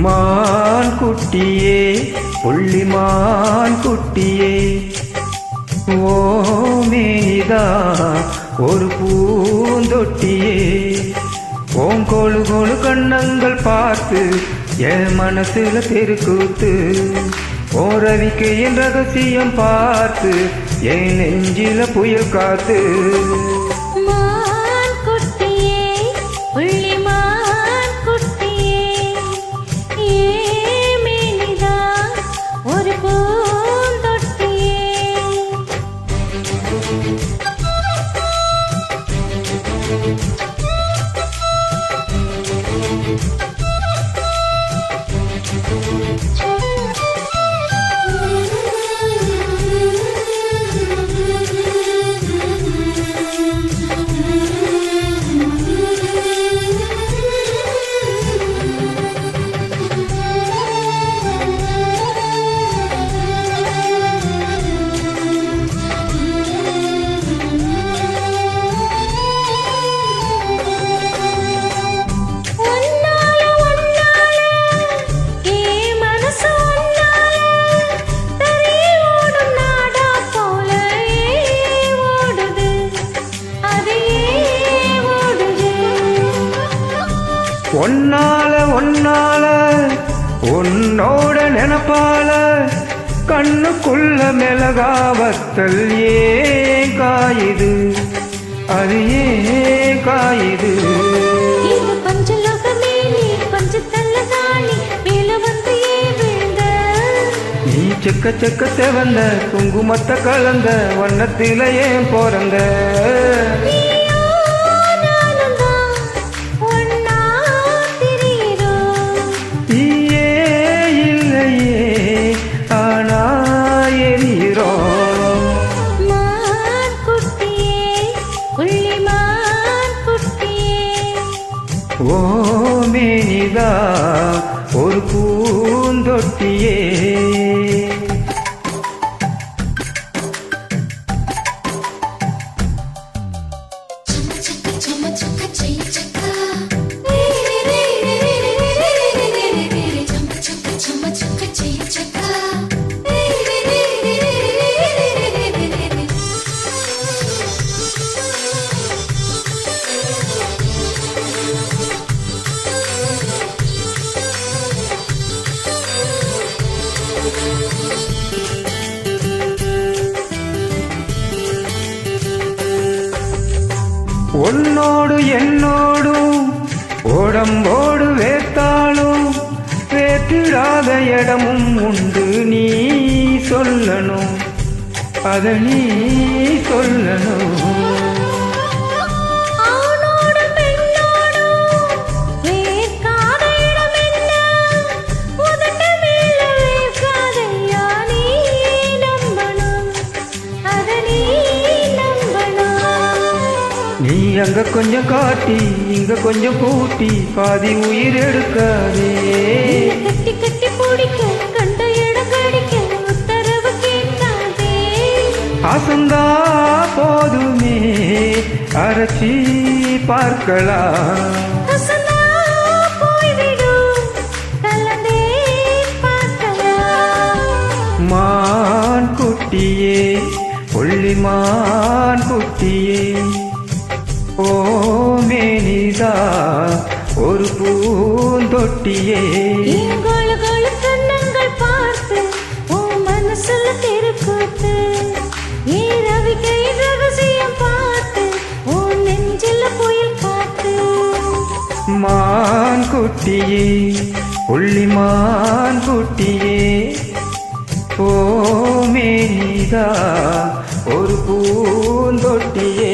மான் குட்டியே புள்ளிமான் குட்டியே ஓமேனிதா ஒரு பூந்தொட்டியே ஓம் கோழு கோழு கண்ணங்கள் பார்த்து என் மனசுல தெருக்கூத்து ஓரவிக்கு என் ரகசியம் பார்த்து என் நெஞ்சில புயல் காத்து ஒன்னால உன்னோட நினப்பால கண்ணுக்குள்ள மிளகாவத்தல் ஏன் காயுது அது ஏன் காயுது நீ செக்க செக்க செவந்த குங்குமத்தை கலந்த வண்ணத்தில ஏன் போறந்த ஓமேனிதா ஒரு பூந்தொட்டியே உன்னோடு என்னோடும் உடம்போடு வேத்தாலும் வேற்றிடாத இடமும் உண்டு நீ சொல்லணும் அத நீ சொல்லணும் நீ அங்க கொஞ்சம் காட்டி இங்க கொஞ்சம் கூட்டி பாதி உயிர் எடுக்காதே கட்டி கட்டி பிடிக்க கண்ட இடம் கடிக்க உத்தரவு கேட்காதே அசந்தா போதுமே அரைச்சி பார்க்கலாம் மான் குட்டியே புள்ளிமான் குட்டியே ஓமேனிதா ஒரு பூந்தொட்டியே கண்ணங்கள் பார்த்து ஓ மனசுல தெருக்கூத்து ரவிக்கை ரகசியம் பார்த்து ஓ நெஞ்சில புயல் காத்து மான் குட்டியே புள்ளிமான் குட்டியே ஓமேனிதா ஒரு பூந்தொட்டியே